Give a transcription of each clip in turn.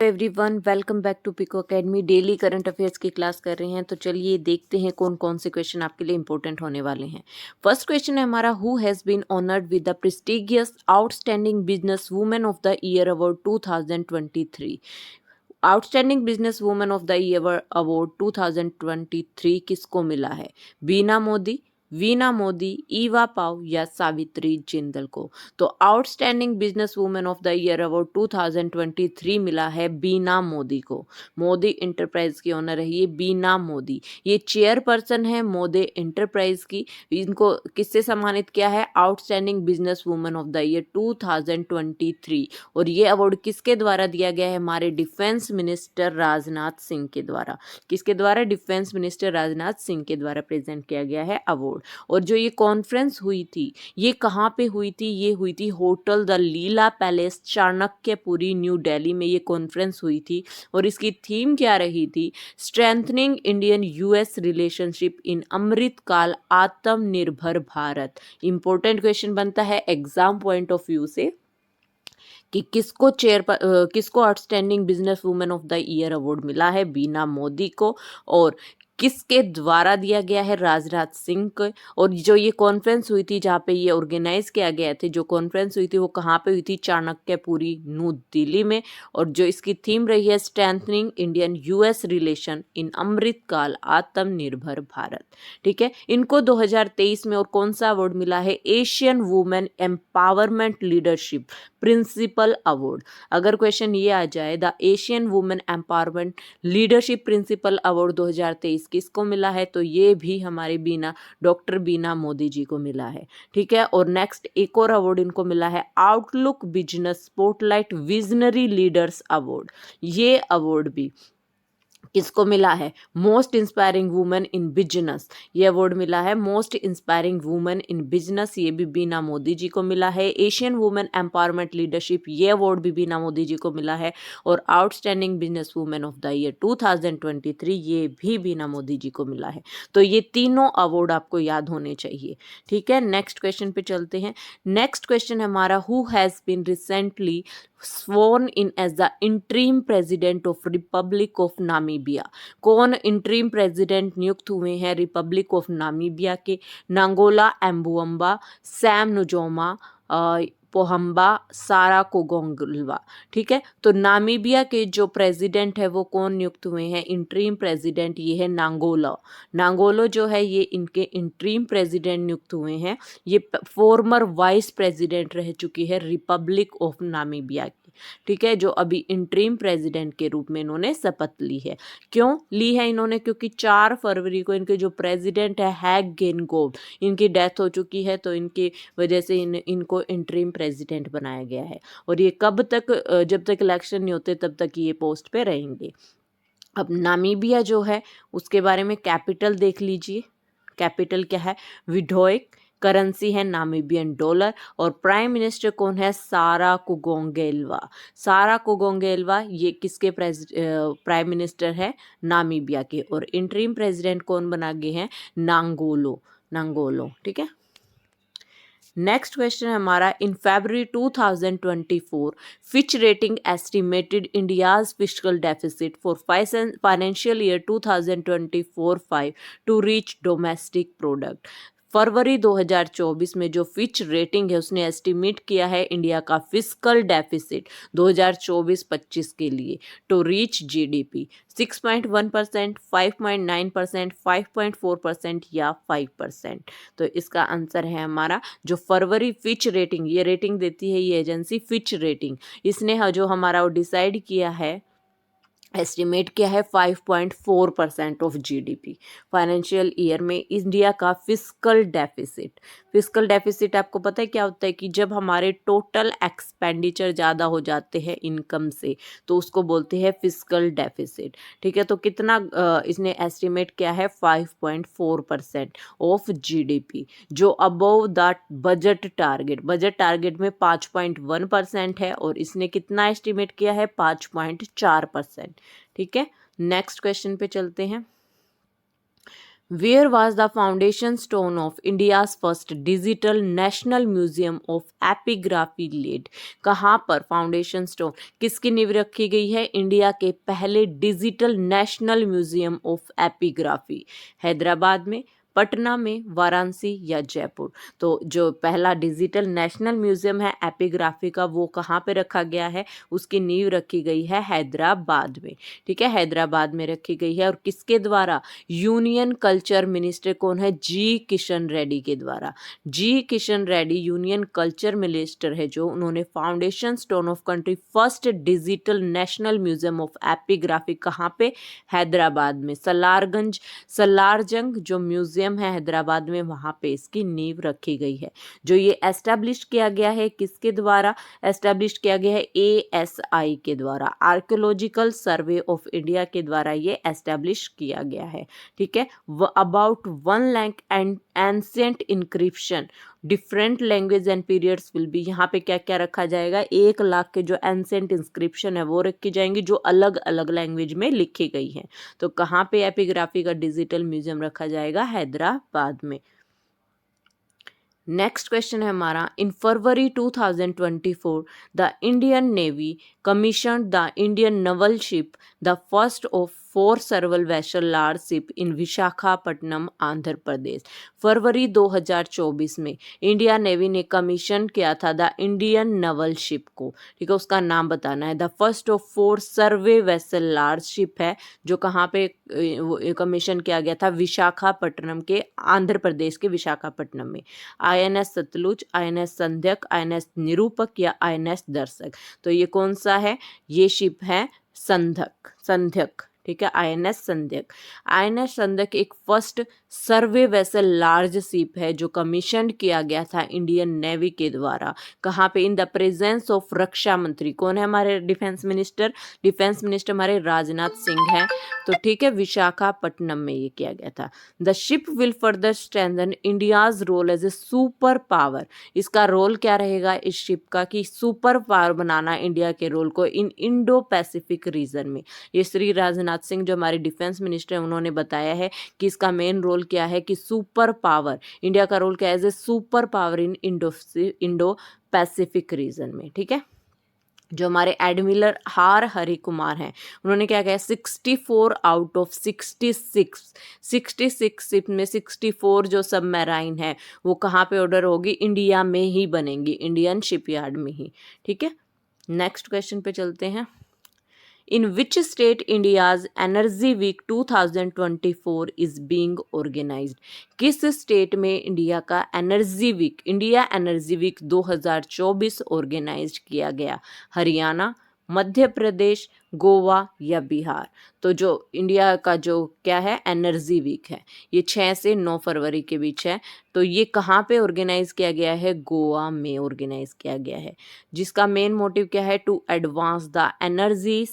Everyone, welcome back to Pico academy. Daily current affairs की class कर रहे हैं, तो चलिए देखते हैं कौन कौन से क्वेश्चन आपके लिए इंपॉर्टेंट होने वाले हैं। फर्स्ट क्वेश्चन है हमारा, who has been honoured with the prestigious outstanding business women of the year award 2023। Outstanding business women of the year award 2023 किसको मिला है? बीना मोदी, वीना मोदी, ईवा पाव या सावित्री जिंदल को? तो outstanding business women of the year award 2023 मिला है बीना मोदी को। मोदी इंटरप्राइज की ओनर है ये बीना मोदी। ये चेयरपर्सन है मोदी इंटरप्राइज की। इनको किससे सम्मानित किया है? Outstanding business women of the year 2023। और ये अवार्ड किसके द्वारा दिया गया है? हमारे डिफेंस मिनिस्टर राजनाथ सिंह के द्वारा। किसके द्वारा? डिफेंस मिनिस्टर राजनाथ सिंह के द्वारा प्रेजेंट किया गया है अवार्ड। और जो ये कॉन्फ्रेंस हुई थी, ये कहाँ पे हुई थी? ये हुई थी hotel the Leela palace, Chanakyapuri, new Delhi में ये कॉन्फ्रेंस हुई थी। और इसकी थीम क्या रही थी? Strengthening Indian US relationship in Amritkaal Atmanirbhar Bharat. Important question बनता है एग्जाम पॉइंट ऑफ व्यू से कि किसको outstanding business women of the year award मिला है? बीना मोदी को। और किसके द्वारा दिया गया है? राजनाथ सिंह को। और जो ये कॉन्फ्रेंस हुई थी, जहाँ पे ये ऑर्गेनाइज किया गया थे, जो कॉन्फ्रेंस हुई थी वो कहाँ पे हुई थी? चाणक्यपुरी, न्यू दिल्ली में। और जो इसकी थीम रही है, strengthening Indian US relation in Amritkaal Atmanirbhar Bharat. ठीक है, इनको 2023 में और कौन सा अवार्ड मिला है? Asian women empowerment leadership principal award. अगर क्वेश्चन ये आ जाए, the Asian women empowerment leadership principal award 2023 किसको मिला है? तो ये भी हमारे डॉक्टर बीना मोदी जी को मिला है। ठीक है, और नेक्स्ट एक और अवार्ड इनको मिला है, outlook business spotlight visionary leaders award. ये अवार्ड भी किसको मिला है? Most inspiring women in business. ये अवार्ड मिला है most inspiring women in business, ये भी बीना मोदी जी को मिला है। एशियन वुमेन एम्पावरमेंट लीडरशिप, ये अवार्ड भी बीना मोदी जी को मिला है। और outstanding business women of the year 2023, ये भी बीना मोदी जी को मिला है। तो ये तीनों अवार्ड आपको याद होने चाहिए। ठीक है, नेक्स्ट क्वेश्चन पे चलते हैं। नेक्स्ट क्वेश्चन हमारा, who has been recently sworn in as the interim president of Republic of Namibia। कौन इंटरिम प्रेसिडेंट नियुक्त हुए हैं रिपब्लिक ऑफ नामीबिया के? नांगोला एम्बुअम्बा, सैम नुजोमा, पोहम्बा, सारा कोगोंगलवा। ठीक है, तो नामीबिया के जो प्रेसिडेंट है वो कौन नियुक्त हुए हैं? इंटरिम प्रेसिडेंट ये है नांगोला। नांगोलो जो है ये इनके इंटरिम प्रेसिडेंट नियुक्त हुए हैं। ये फॉर्मर वाइस प्रेसिडेंट रह चुकी है रिपब्लिक ऑफ नामीबिया की। ठीक है, जो अभी इंटरिम प्रेसिडेंट के रूप में इन्होंने शपथ ली है। क्यों ली है इन्होंने? क्योंकि 4 फरवरी को इनके जो प्रेसिडेंट है हैग गेनगोब, इनकी डेथ हो चुकी है, तो इनकी वजह से इनको इंटरिम प्रेसिडेंट बनाया गया है। और ये कब तक, जब तक इलेक्शन नहीं होते तब तक ये पोस्ट पे रहेंगे। अब नामीबिया जो है उसके बारे में कैपिटल देख लीजिए। कैपिटल क्या है? विडोइक। करेंसी है नामीबियन डॉलर। और प्राइम मिनिस्टर कौन है? सारा कुगोंगेल्वा। सारा कुगोंगेल्वा ये किसके प्राइम मिनिस्टर है? नामीबिया के। और इंटरिम प्रेसिडेंट कौन बना गए हैं? नांगोलो। ठीक है, नेक्स्ट क्वेश्चन है हमारा, in February 2024 Fitch rating estimated India's fiscal deficit for financial year 2024-5 to reach domestic product. फरवरी 2024 में जो फिच रेटिंग है उसने एस्टिमेट किया है इंडिया का फिस्कल डेफिसिट 2024-25 के लिए टू रीच जीडीपी 6.1%, 5.9%, 5.4% या 5%। तो इसका आंसर है हमारा जो फरवरी फिच रेटिंग, ये रेटिंग देती है ये एजेंसी फिच रेटिंग, इसने जो हमारा वो डिसाइड किया है, एस्टिमेट किया है 5.4% ऑफ जीडीपी फाइनेंशियल ईयर में इंडिया का फिस्कल डेफिसिट। फिस्कल डेफिसिट आपको पता है क्या होता है? कि जब हमारे टोटल एक्सपेंडिचर ज़्यादा हो जाते हैं इनकम से, तो उसको बोलते हैं फिस्कल डेफिसिट। ठीक है, तो कितना इसने एस्टिमेट किया है? 5.4% ऑफ जीडीपी, जो above the budget target. Budget target में 5.1% है और इसने कितना एस्टिमेट किया है? 5.4%। ठीक है, नेक्स्ट क्वेश्चन पे चलते हैं। Where was the foundation stone of India's first digital national museum of epigraphy laid? कहाँ पर फाउंडेशन स्टोन, किसकी नींव रखी गई है इंडिया के पहले digital national museum of epigraphy? Hyderabad में, पटना में, वाराणसी या जयपुर? तो जो पहला डिजिटल नेशनल म्यूजियम है एपिग्राफी का वो कहाँ पे रखा गया है? उसकी नींव रखी गई है हैदराबाद में। ठीक है, हैदराबाद में रखी गई है। और किसके द्वारा? यूनियन कल्चर मिनिस्टर कौन है? जी किशन रेड्डी के द्वारा। G Kishan Reddy union culture minister है जो, उन्होंने foundation stone of country first digital national museum of epigraphy कहाँ पे? हैदराबाद में सलारजंग जो म्यूजियम है हैदराबाद में, वहाँ पे इसकी नींव रखी गई है। जो ये एस्टैब्लिश किया गया है किसके द्वारा एस्टैब्लिश किया गया है? ASI के द्वारा, आर्कियोलॉजिकल सर्वे ऑफ इंडिया के द्वारा ये एस्टैब्लिश किया गया है। ठीक है, about 1 lakh and ancient inscription different language and periods will be. यहाँ पे क्या क्या रखा जाएगा? 1 लाख के जो एंशिएंट इंस्क्रिप्शन है वो रखी जाएंगी जो अलग अलग लैंग्वेज में लिखी गई है। तो कहाँ पे एपिग्राफी का डिजिटल म्यूजियम रखा जाएगा? हैदराबाद में। नेक्स्ट क्वेश्चन है हमारा, इन फरवरी 2024 the Indian navy commission the Indian naval ship the first of 4 survey vessel large ship in Visakhapatnam Andhra Pradesh. फरवरी 2024 में इंडिया नेवी ने कमीशन किया था द इंडियन नवल शिप को। ठीक है, उसका नाम बताना है। The first of 4 survey vessel large ship है जो कहाँ पे कमीशन किया गया था? विशाखापट्टनम के, आंध्र प्रदेश के विशाखापट्टनम में। INS सतलुज, INS संध्यक, INS निरूपक या INS दर्शक? तो ये कौन सा है? ये शिप है संध्यक। ठीक है, INS संध्यक। INS संध्यक एक फर्स्ट सर्वे वेसल लार्ज शिप है जो कमीशन किया गया था इंडियन नेवी के द्वारा। कहाँ पे? इन द प्रेजेंस ऑफ रक्षा मंत्री। कौन है हमारे डिफेंस मिनिस्टर? डिफेंस मिनिस्टर हमारे राजनाथ सिंह हैं। तो ठीक है, विशाखापट्टनम में ये किया गया था। The ship will further strengthen India's role as a super power. इसका रोल क्या रहेगा इस शिप का? कि सुपर पावर बनाना इंडिया के रोल को इन इंडो पैसिफिक रीजन में। ये श्री राजनाथ सिंह जो हमारे डिफेंस मिनिस्टर हैं उन्होंने बताया है कि इसका मेन रोल क्या है कि सुपर पावर, इंडिया का रोल क्या है? As a super power in Indo Pacific region में। ठीक है, जो हमारे एडमिरल आर हरि कुमार हैं उन्होंने क्या कहा? 64 आउट ऑफ 66 शिप में 64 जो सबमरीन है वो कहाँ पे ऑर्डर होगी? इंडिया में ही बनेंगी, इंडियन शिपयार्ड में ही। ठीक है, नेक्स्ट क्वेश्चन पे चलते हैं। In which state India's Energy Week 2024 is being organized? किस स्टेट में इंडिया का इंडिया एनर्जी वीक 2024 ऑर्गेनाइज किया गया? हरियाणा, मध्य प्रदेश, गोवा या बिहार? तो जो इंडिया का जो क्या है एनर्जी वीक है ये 6 से 9 फरवरी के बीच है। तो ये कहाँ पे ऑर्गेनाइज किया गया है? गोवा में ऑर्गेनाइज किया गया है। जिसका मेन मोटिव क्या है? To advance the energy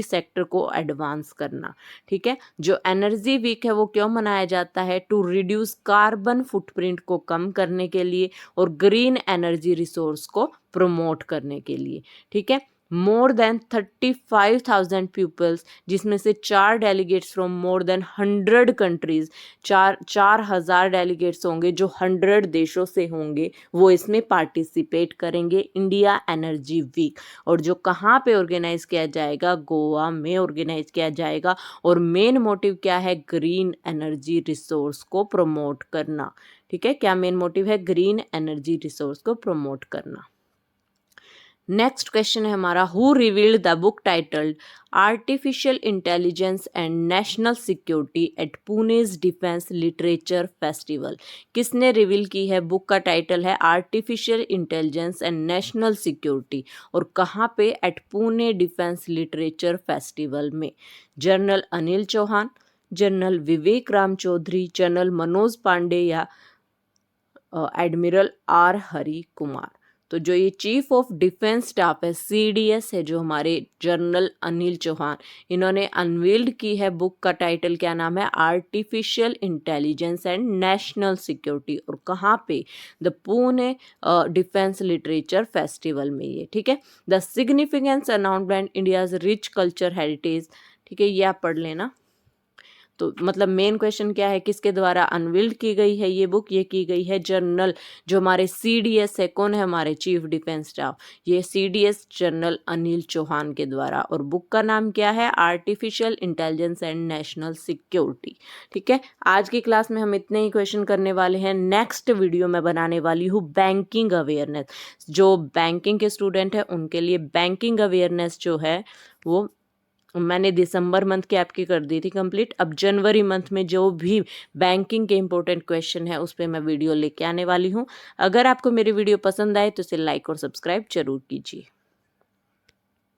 sector को एडवांस करना। ठीक है, जो एनर्जी वीक है वो क्यों मनाया जाता है? टू रिड्यूस कार्बन फुटप्रिंट को कम करने के लिए और ग्रीन एनर्जी रिसोर्स को प्रमोट करने के लिए। ठीक है, मोर देन 35,000 पीपल्स, जिसमें से 4 delegates from more than 100 countries, 4,000 delegates होंगे जो 100 देशों से होंगे, वो इसमें पार्टिसिपेट करेंगे इंडिया एनर्जी वीक। और जो कहाँ पे ऑर्गेनाइज किया जाएगा? गोवा में ऑर्गेनाइज किया जाएगा। और मेन मोटिव क्या है? ग्रीन एनर्जी रिसोर्स को प्रमोट करना। ठीक है, क्या मेन मोटिव है? ग्रीन एनर्जी रिसोर्स को प्रमोट करना। नेक्स्ट क्वेश्चन है हमारा, who revealed the book titled artificial intelligence and national security at Pune's defence literature festival? किसने रिवील की है? बुक का टाइटल है artificial intelligence and national security, और कहाँ पे? At Pune defence literature festival में। General Anil Chauhan, general Vivek Ram Chaudhary, general Manoj Pandey या एडमिरल आर हरि कुमार? तो जो ये चीफ ऑफ डिफेंस स्टाफ है CDS है जो हमारे जनरल अनिल चौहान, इन्होंने अनवील्ड की है बुक का टाइटल क्या नाम है? Artificial intelligence and national security, और कहाँ पे? The Pune defence literature festival में ये। ठीक है, the significance announcement India's rich culture heritage. ठीक है, ये आप पढ़ लेना। तो मतलब मेन क्वेश्चन क्या है, किसके द्वारा अनवील्ड की गई है ये बुक? ये की गई है जनरल, जो हमारे CDS है, कौन है हमारे चीफ डिफेंस स्टाफ, ये CDS जनरल अनिल चौहान के द्वारा। और बुक का नाम क्या है? Artificial intelligence and national security. ठीक है, आज की क्लास में हम इतने ही क्वेश्चन करने वाले हैं। नेक्स्ट वीडियो में बनाने वाली हूँ बैंकिंग अवेयरनेस। जो बैंकिंग के स्टूडेंट है उनके लिए बैंकिंग अवेयरनेस जो है वो मैंने दिसंबर मंथ की आपकी कर दी थी कंप्लीट। अब जनवरी मंथ में जो भी बैंकिंग के इंपॉर्टेंट क्वेश्चन है उस पर मैं वीडियो लेके आने वाली हूँ। अगर आपको मेरी वीडियो पसंद आए तो इसे लाइक और सब्सक्राइब जरूर कीजिए।